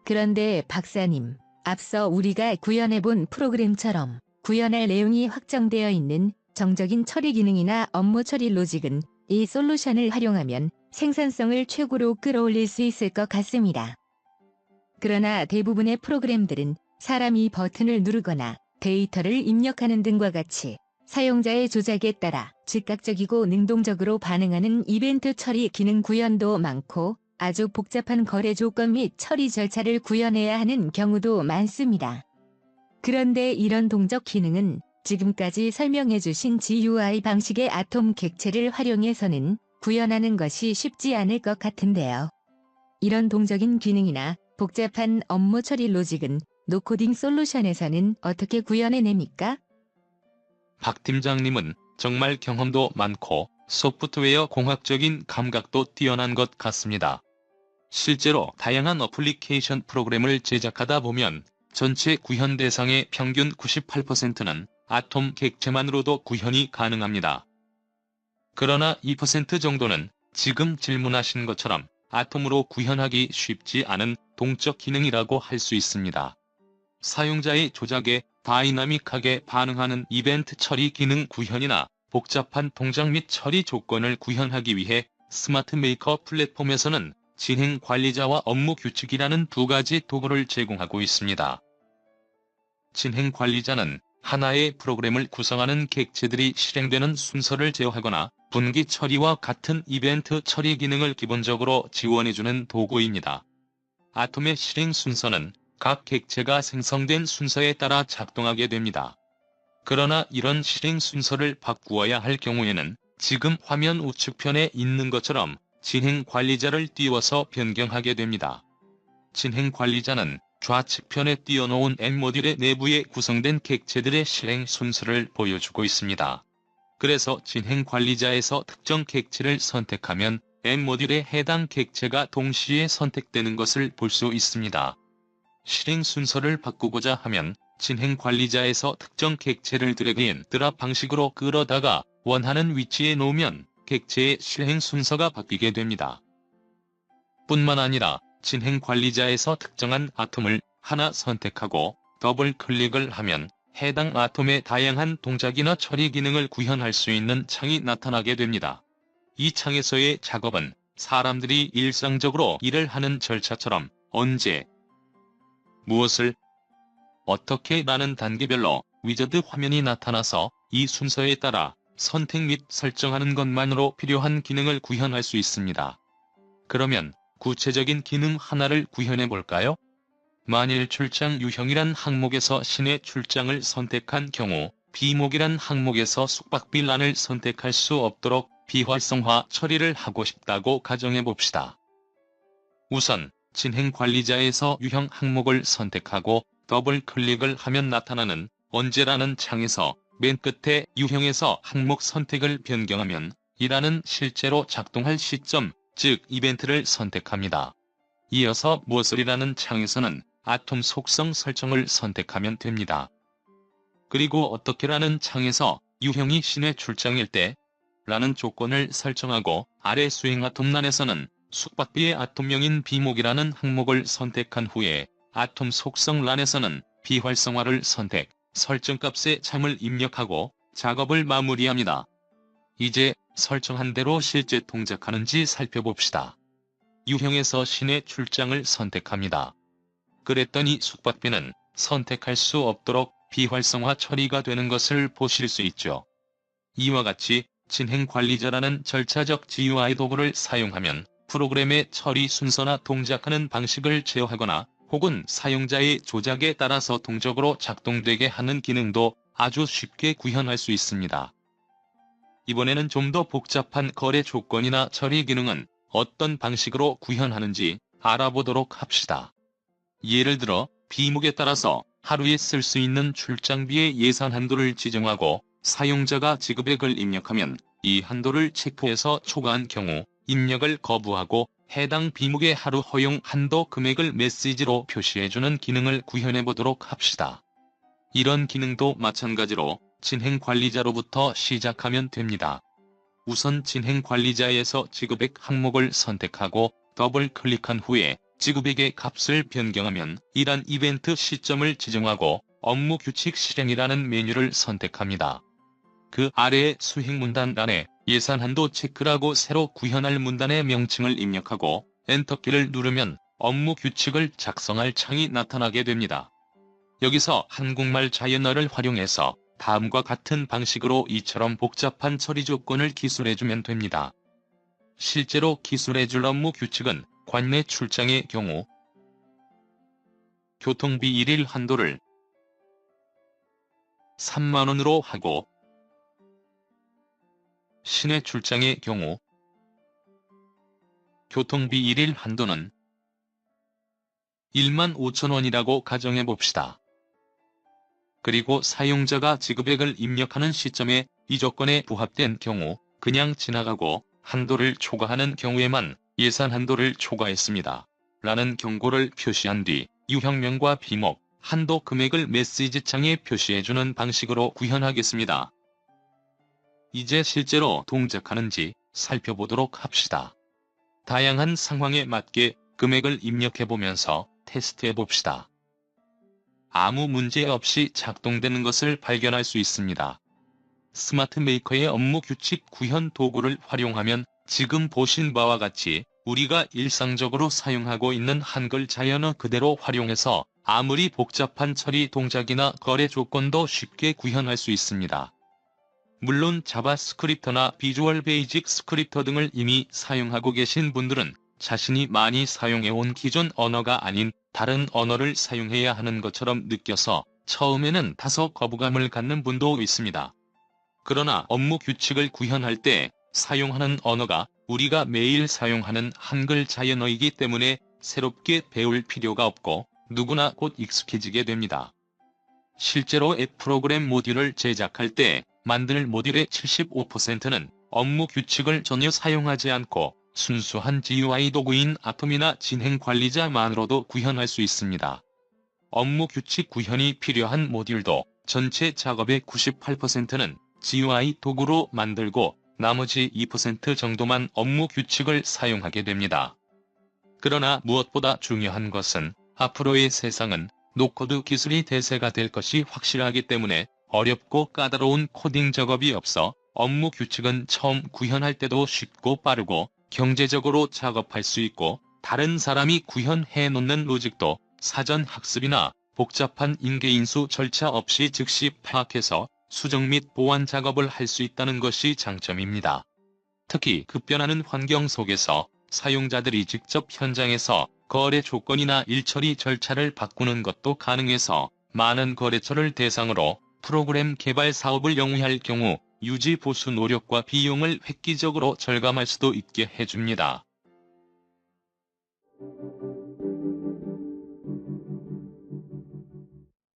그런데 박사님, 앞서 우리가 구현해본 프로그램처럼 구현할 내용이 확정되어 있는 정적인 처리 기능이나 업무 처리 로직은 이 솔루션을 활용하면 생산성을 최고로 끌어올릴 수 있을 것 같습니다. 그러나 대부분의 프로그램들은 사람이 버튼을 누르거나 데이터를 입력하는 등과 같이 사용자의 조작에 따라 즉각적이고 능동적으로 반응하는 이벤트 처리 기능 구현도 많고 아주 복잡한 거래 조건 및 처리 절차를 구현해야 하는 경우도 많습니다. 그런데 이런 동적 기능은 지금까지 설명해주신 GUI 방식의 아톰 객체를 활용해서는 구현하는 것이 쉽지 않을 것 같은데요. 이런 동적인 기능이나 복잡한 업무 처리 로직은 노코딩 솔루션에서는 어떻게 구현해냅니까? 박 팀장님은 정말 경험도 많고 소프트웨어 공학적인 감각도 뛰어난 것 같습니다. 실제로 다양한 어플리케이션 프로그램을 제작하다 보면 전체 구현 대상의 평균 98%는 아톰 객체만으로도 구현이 가능합니다. 그러나 2% 정도는 지금 질문하신 것처럼 아톰으로 구현하기 쉽지 않은 동적 기능이라고 할 수 있습니다. 사용자의 조작에 다이나믹하게 반응하는 이벤트 처리 기능 구현이나 복잡한 동작 및 처리 조건을 구현하기 위해 스마트 메이커 플랫폼에서는 진행 관리자와 업무 규칙이라는 두 가지 도구를 제공하고 있습니다. 진행 관리자는 하나의 프로그램을 구성하는 객체들이 실행되는 순서를 제어하거나 분기 처리와 같은 이벤트 처리 기능을 기본적으로 지원해주는 도구입니다. 아톰의 실행 순서는 각 객체가 생성된 순서에 따라 작동하게 됩니다. 그러나 이런 실행 순서를 바꾸어야 할 경우에는 지금 화면 우측편에 있는 것처럼 진행 관리자를 띄워서 변경하게 됩니다. 진행 관리자는 좌측편에 띄워놓은 N모듈의 내부에 구성된 객체들의 실행 순서를 보여주고 있습니다. 그래서 진행 관리자에서 특정 객체를 선택하면 N모듈의 해당 객체가 동시에 선택되는 것을 볼 수 있습니다. 실행 순서를 바꾸고자 하면 진행 관리자에서 특정 객체를 드래그 앤 드랍 방식으로 끌어다가 원하는 위치에 놓으면 객체의 실행 순서가 바뀌게 됩니다. 뿐만 아니라 진행 관리자에서 특정한 아톰을 하나 선택하고 더블 클릭을 하면 해당 아톰의 다양한 동작이나 처리 기능을 구현할 수 있는 창이 나타나게 됩니다. 이 창에서의 작업은 사람들이 일상적으로 일을 하는 절차처럼 언제, 무엇을, 어떻게 라는 단계별로 위저드 화면이 나타나서 이 순서에 따라 선택 및 설정하는 것만으로 필요한 기능을 구현할 수 있습니다. 그러면 구체적인 기능 하나를 구현해 볼까요? 만일 출장 유형이란 항목에서 시내 출장을 선택한 경우 비목이란 항목에서 숙박비란을 선택할 수 없도록 비활성화 처리를 하고 싶다고 가정해 봅시다. 우선 진행 관리자에서 유형 항목을 선택하고 더블 클릭을 하면 나타나는 언제라는 창에서 맨 끝에 유형에서 항목 선택을 변경하면 이라는 실제로 작동할 시점, 즉 이벤트를 선택합니다. 이어서 무엇을이라는 창에서는 아톰 속성 설정을 선택하면 됩니다. 그리고 어떻게라는 창에서 유형이 시내 출장일 때 라는 조건을 설정하고 아래 수행 아톰란에서는 숙박비의 아톰명인 비목이라는 항목을 선택한 후에 아톰 속성란에서는 비활성화를 선택, 설정값에 참을 입력하고 작업을 마무리합니다. 이제 설정한 대로 실제 동작하는지 살펴봅시다. 유형에서 시내 출장을 선택합니다. 그랬더니 숙박비는 선택할 수 없도록 비활성화 처리가 되는 것을 보실 수 있죠. 이와 같이 진행 관리자라는 절차적 GUI 도구를 사용하면 프로그램의 처리 순서나 동작하는 방식을 제어하거나 혹은 사용자의 조작에 따라서 동적으로 작동되게 하는 기능도 아주 쉽게 구현할 수 있습니다. 이번에는 좀 더 복잡한 거래 조건이나 처리 기능은 어떤 방식으로 구현하는지 알아보도록 합시다. 예를 들어 비목에 따라서 하루에 쓸 수 있는 출장비의 예산 한도를 지정하고 사용자가 지급액을 입력하면 이 한도를 체크해서 초과한 경우 입력을 거부하고 해당 비목의 하루 허용 한도 금액을 메시지로 표시해주는 기능을 구현해 보도록 합시다. 이런 기능도 마찬가지로 진행 관리자로부터 시작하면 됩니다. 우선 진행 관리자에서 지급액 항목을 선택하고 더블 클릭한 후에 지급액의 값을 변경하면 이란 이벤트 시점을 지정하고 업무 규칙 실행이라는 메뉴를 선택합니다. 그 아래의 수행 문단란에 예산 한도 체크라고 새로 구현할 문단의 명칭을 입력하고 엔터키를 누르면 업무 규칙을 작성할 창이 나타나게 됩니다. 여기서 한국말 자연어를 활용해서 다음과 같은 방식으로 이처럼 복잡한 처리 조건을 기술해주면 됩니다. 실제로 기술해줄 업무 규칙은 관내 출장의 경우 교통비 1일 한도를 3만원으로 하고 시내 출장의 경우 교통비 1일 한도는 1만 5천원이라고 가정해봅시다. 그리고 사용자가 지급액을 입력하는 시점에 이 조건에 부합된 경우 그냥 지나가고 한도를 초과하는 경우에만 예산 한도를 초과했습니다. 라는 경고를 표시한 뒤 유형명과 비목, 한도 금액을 메시지창에 표시해주는 방식으로 구현하겠습니다. 이제 실제로 동작하는지 살펴보도록 합시다. 다양한 상황에 맞게 금액을 입력해보면서 테스트해봅시다. 아무 문제 없이 작동되는 것을 발견할 수 있습니다. 스마트 메이커의 업무 규칙 구현 도구를 활용하면 지금 보신 바와 같이 우리가 일상적으로 사용하고 있는 한글 자연어 그대로 활용해서 아무리 복잡한 처리 동작이나 거래 조건도 쉽게 구현할 수 있습니다. 물론 자바스크립트나 비주얼 베이직 스크립트 등을 이미 사용하고 계신 분들은 자신이 많이 사용해온 기존 언어가 아닌 다른 언어를 사용해야 하는 것처럼 느껴서 처음에는 다소 거부감을 갖는 분도 있습니다. 그러나 업무 규칙을 구현할 때 사용하는 언어가 우리가 매일 사용하는 한글 자연어이기 때문에 새롭게 배울 필요가 없고 누구나 곧 익숙해지게 됩니다. 실제로 앱 프로그램 모듈을 제작할 때 만들 모듈의 75%는 업무 규칙을 전혀 사용하지 않고 순수한 GUI 도구인 아톰이나 진행 관리자만으로도 구현할 수 있습니다. 업무 규칙 구현이 필요한 모듈도 전체 작업의 98%는 GUI 도구로 만들고 나머지 2% 정도만 업무 규칙을 사용하게 됩니다. 그러나 무엇보다 중요한 것은 앞으로의 세상은 노코드 기술이 대세가 될 것이 확실하기 때문에 어렵고 까다로운 코딩 작업이 없어 업무 규칙은 처음 구현할 때도 쉽고 빠르고 경제적으로 작업할 수 있고 다른 사람이 구현해 놓는 로직도 사전 학습이나 복잡한 인계인수 절차 없이 즉시 파악해서 수정 및 보완 작업을 할 수 있다는 것이 장점입니다. 특히 급변하는 환경 속에서 사용자들이 직접 현장에서 거래 조건이나 일처리 절차를 바꾸는 것도 가능해서 많은 거래처를 대상으로 프로그램 개발 사업을 영위할 경우 유지 보수 노력과 비용을 획기적으로 절감할 수도 있게 해줍니다.